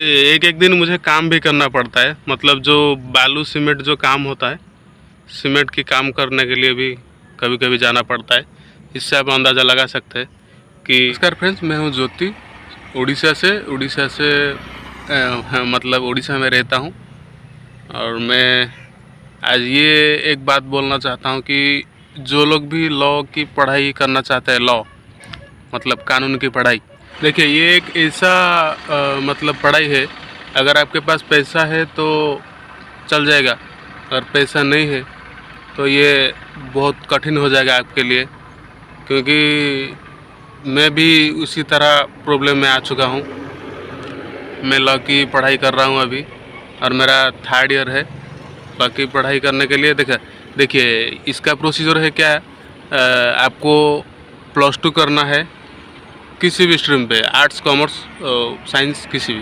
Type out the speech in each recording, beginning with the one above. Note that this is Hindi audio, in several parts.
एक एक दिन मुझे काम भी करना पड़ता है, मतलब जो बालू सीमेंट जो काम होता है, सीमेंट की काम करने के लिए भी कभी कभी जाना पड़ता है। इससे आप अंदाज़ा लगा सकते हैं कि नमस्कार फ्रेंड्स, मैं हूं ज्योति, उड़ीसा से मतलब उड़ीसा में रहता हूं। और मैं आज ये एक बात बोलना चाहता हूं कि जो लोग भी लॉ की पढ़ाई करना चाहते हैं, लॉ मतलब कानून की पढ़ाई, देखिए ये एक ऐसा मतलब पढ़ाई है, अगर आपके पास पैसा है तो चल जाएगा, अगर पैसा नहीं है तो ये बहुत कठिन हो जाएगा आपके लिए। क्योंकि मैं भी उसी तरह प्रॉब्लम में आ चुका हूँ। मैं लॉ की पढ़ाई कर रहा हूँ अभी, और मेरा 3rd ईयर है। लॉ की पढ़ाई करने के लिए देखिए इसका प्रोसीजर है क्या है, आपको +2 करना है किसी भी स्ट्रीम पे, आर्ट्स, कॉमर्स, साइंस, किसी भी।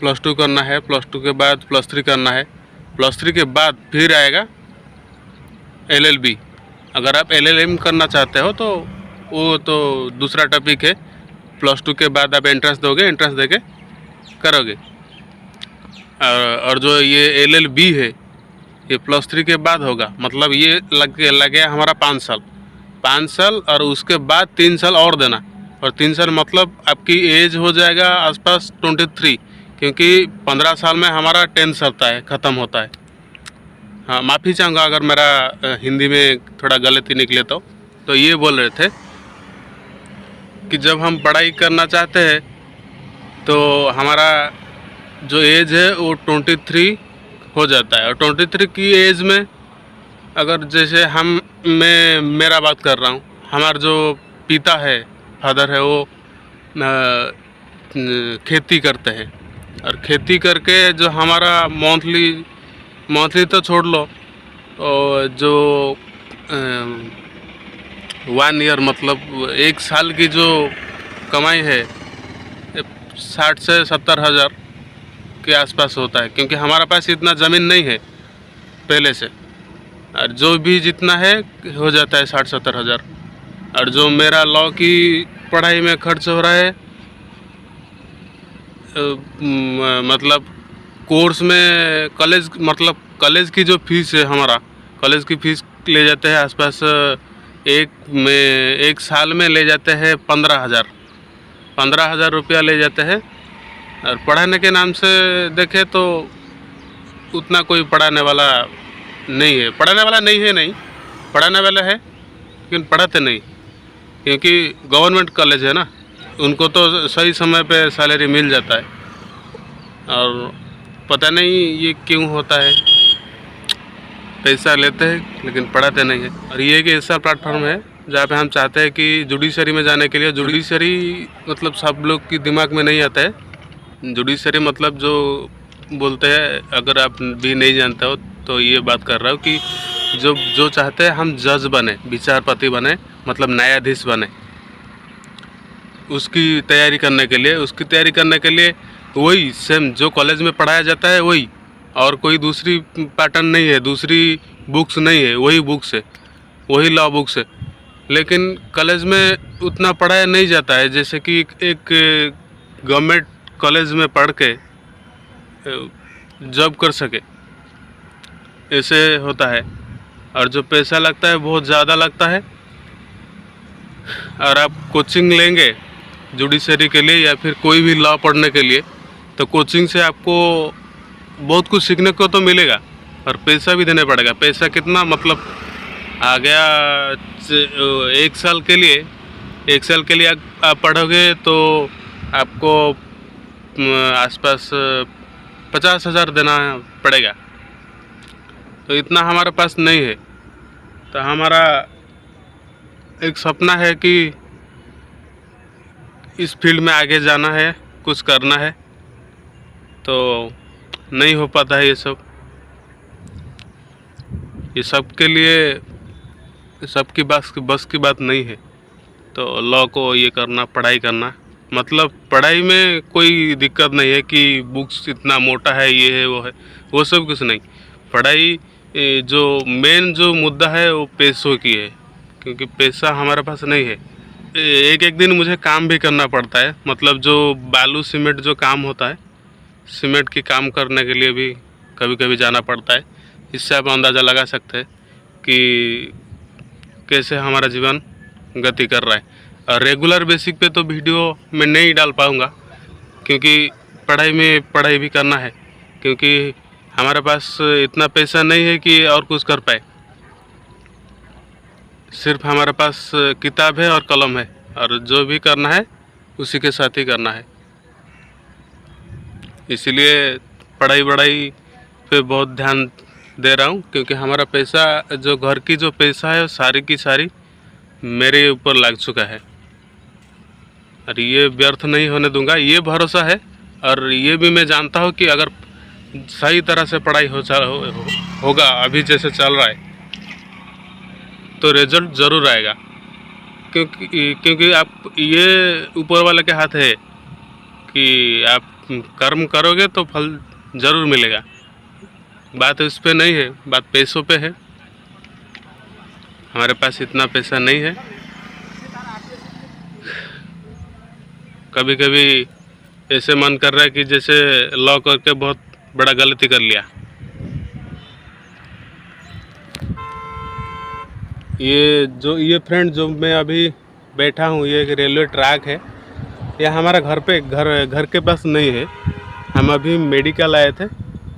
+2 करना है, +2 के बाद +3 करना है, +3 के बाद फिर आएगा LLB। अगर आप LLM करना चाहते हो तो वो तो दूसरा टॉपिक है। +2 के बाद आप एंट्रेंस दोगे, एंट्रेंस देके करोगे। और जो ये LLB है ये +3 के बाद होगा, मतलब ये लग गया हमारा 5 साल, और उसके बाद 3 साल और देना। और 3 साल मतलब आपकी एज हो जाएगा आसपास 23, क्योंकि 15 साल में हमारा 10th होता है, ख़त्म होता है। हाँ, माफ़ी चाहूँगा अगर मेरा हिंदी में थोड़ा गलती निकले तो ये बोल रहे थे कि जब हम पढ़ाई करना चाहते हैं तो हमारा जो एज है वो 23 हो जाता है। और 23 की एज में अगर जैसे मैं मेरा बात कर रहा हूँ, हमारा जो पिता है, फादर है, वो खेती करते हैं। और खेती करके जो हमारा मंथली तो छोड़ लो, और जो 1 ईयर मतलब 1 साल की जो कमाई है 60 से 70 हज़ार के आसपास होता है। क्योंकि हमारा पास इतना ज़मीन नहीं है पहले से, और जो भी जितना है हो जाता है 60-70 हज़ार। और जो मेरा लॉ की पढ़ाई में खर्च हो रहा है, मतलब कोर्स में कॉलेज की जो फीस है, हमारा कॉलेज की फ़ीस ले जाते हैं आसपास एक साल में ले जाते हैं 15,000 रुपया ले जाते हैं। और पढ़ाने के नाम से देखें तो उतना कोई पढ़ाने वाला नहीं है, पढ़ाने वाला है लेकिन पढ़ाते नहीं। क्योंकि गवर्नमेंट कॉलेज है ना, उनको तो सही समय पे सैलरी मिल जाता है। और पता नहीं ये क्यों होता है, पैसा लेते हैं लेकिन पढ़ाते नहीं है। और ये एक ऐसा प्लेटफॉर्म है जहाँ पे हम चाहते हैं कि जुडिशरी में जाने के लिए, जुडिशरी मतलब सब लोग की दिमाग में नहीं आता है। जुडिशरी मतलब जो बोलते हैं, अगर आप भी नहीं जानते हो तो ये बात कर रहा हूँ कि जो चाहते हैं हम जज बने, विचारपति बने, मतलब न्यायाधीश बने, उसकी तैयारी करने के लिए वही सेम जो कॉलेज में पढ़ाया जाता है वही, और कोई दूसरी पैटर्न नहीं है, दूसरी बुक्स नहीं है, वही बुक्स है, वही लॉ बुक्स है। लेकिन कॉलेज में उतना पढ़ाया नहीं जाता है, जैसे कि एक गवर्नमेंट कॉलेज में पढ़ के जॉब कर सके, ऐसे होता है। और जो पैसा लगता है बहुत ज़्यादा लगता है। और आप कोचिंग लेंगे जुडिशरी के लिए या फिर कोई भी लॉ पढ़ने के लिए, तो कोचिंग से आपको बहुत कुछ सीखने को तो मिलेगा, और पैसा भी देना पड़ेगा। पैसा कितना, मतलब आ गया 1 साल के लिए आप पढ़ोगे तो आपको आसपास 50,000 देना पड़ेगा। तो इतना हमारे पास नहीं है। तो हमारा एक सपना है कि इस फील्ड में आगे जाना है, कुछ करना है, तो नहीं हो पाता है ये सब के लिए सबकी बस की बात नहीं है। तो लॉ को ये करना, पढ़ाई करना, मतलब पढ़ाई में कोई दिक्कत नहीं है कि बुक्स इतना मोटा है, ये है वो है, वो सब कुछ नहीं। पढ़ाई जो मेन जो मुद्दा है वो पैसों की है, क्योंकि पैसा हमारे पास नहीं है। एक एक दिन मुझे काम भी करना पड़ता है। मतलब जो बालू सीमेंट जो काम होता है, सीमेंट की काम करने के लिए भी कभी कभी जाना पड़ता है। इससे आप अंदाज़ा लगा सकते हैं कि कैसे हमारा जीवन गति कर रहा है। और रेगुलर बेसिक पे तो वीडियो मैं नहीं डाल पाऊँगा, क्योंकि पढ़ाई भी करना है, क्योंकि हमारे पास इतना पैसा नहीं है कि और कुछ कर पाए। सिर्फ हमारे पास किताब है और कलम है, और जो भी करना है उसी के साथ ही करना है। इसीलिए पढ़ाई पे बहुत ध्यान दे रहा हूँ, क्योंकि हमारा पैसा, जो घर की जो पैसा है, सारी की सारी मेरे ऊपर लग चुका है, और ये व्यर्थ नहीं होने दूंगा, ये भरोसा है। और ये भी मैं जानता हूँ कि अगर सही तरह से पढ़ाई होगा अभी जैसे चल रहा है, तो रिजल्ट ज़रूर आएगा। क्योंकि आप, ये ऊपर वाले के हाथ है कि आप कर्म करोगे तो फल ज़रूर मिलेगा। बात इस पे नहीं है, बात पैसों पे है। हमारे पास इतना पैसा नहीं है। कभी कभी ऐसे मन कर रहा है कि जैसे लॉ करके बहुत बड़ा गलती कर लिया। ये फ्रेंड जो मैं अभी बैठा हूँ, ये एक रेलवे ट्रैक है। यह हमारा घर के पास नहीं है। हम अभी मेडिकल आए थे,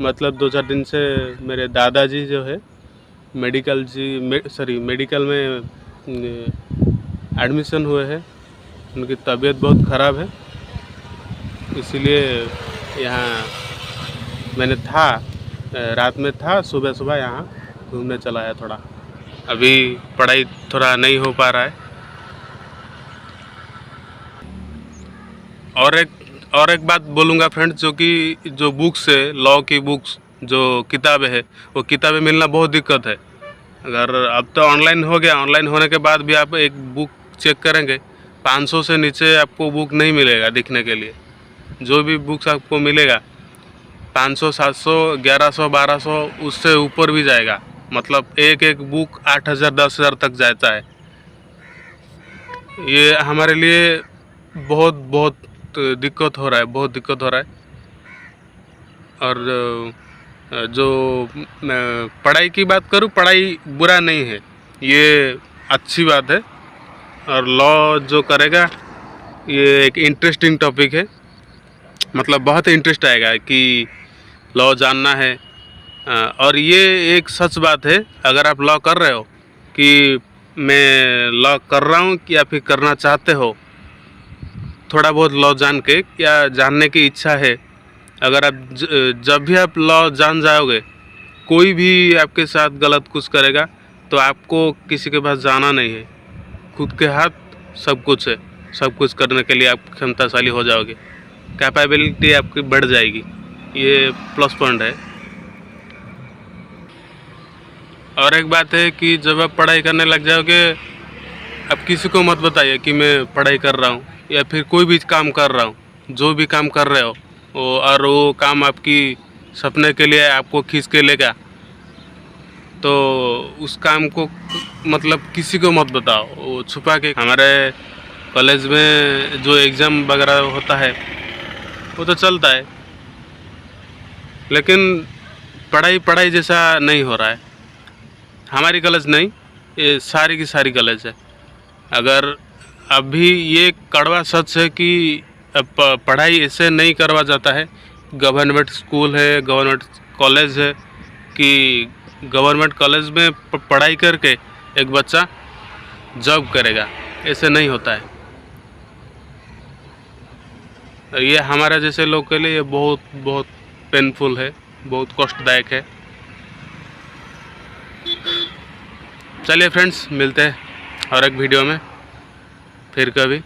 मतलब 2-4 दिन से मेरे दादाजी जो है मेडिकल में एडमिशन हुए हैं। उनकी तबीयत बहुत ख़राब है, इसीलिए यहाँ मैंने रात में था, सुबह यहाँ घूमने चला आया थोड़ा। अभी पढ़ाई थोड़ा नहीं हो पा रहा है। और एक बात बोलूँगा फ्रेंड्स, जो बुक्स है, लॉ की बुक्स, जो किताबें है, वो किताबें मिलना बहुत दिक्कत है। अगर अब तो ऑनलाइन हो गया, ऑनलाइन होने के बाद भी आप एक बुक चेक करेंगे, 500 से नीचे आपको बुक नहीं मिलेगा दिखने के लिए। जो भी बुक्स आपको मिलेगा 500, 700, 1100, 1200, उससे ऊपर भी जाएगा। मतलब एक बुक 8000, 10,000 तक जाता है। ये हमारे लिए बहुत दिक्कत हो रहा है, बहुत दिक्कत हो रहा है। और जो पढ़ाई की बात करूँ, पढ़ाई बुरा नहीं है, ये अच्छी बात है। और लॉ जो करेगा, ये एक इंटरेस्टिंग टॉपिक है। मतलब बहुत इंटरेस्ट आएगा कि लॉ जानना है। और ये एक सच बात है, अगर आप लॉ कर रहे हो, कि मैं लॉ कर रहा हूँ या फिर करना चाहते हो, थोड़ा बहुत लॉ जान के या जानने की इच्छा है, अगर आप जब भी आप लॉ जान जाओगे, कोई भी आपके साथ गलत कुछ करेगा तो आपको किसी के पास जाना नहीं है। खुद के हाथ सब कुछ है, सब कुछ करने के लिए आप क्षमताशाली हो जाओगे, कैपेबिलिटी आपकी बढ़ जाएगी। ये प्लस पॉइंट है। और एक बात है कि जब आप पढ़ाई करने लग जाओगे, आप किसी को मत बताइए कि मैं पढ़ाई कर रहा हूँ या फिर कोई भी काम कर रहा हूँ। जो भी काम कर रहे हो और वो काम आपकी सपने के लिए आपको खींच के लेगा, तो उस काम को मतलब किसी को मत बताओ, वो छुपा के। हमारे कॉलेज में जो एग्ज़ाम वगैरह होता है वो तो चलता है, लेकिन पढ़ाई जैसा नहीं हो रहा है। हमारी कॉलेज नहीं, ये सारी की सारी कॉलेज है। अगर अभी ये कड़वा सच है कि पढ़ाई ऐसे नहीं करवा जाता है। गवर्नमेंट स्कूल है, गवर्नमेंट कॉलेज है, कि गवर्नमेंट कॉलेज में पढ़ाई करके एक बच्चा जॉब करेगा, ऐसे नहीं होता है। ये हमारे जैसे लोग के लिए ये बहुत पेनफुल है, बहुत कष्टदायक है। चलिए फ्रेंड्स, मिलते हैं और एक वीडियो में फिर कभी।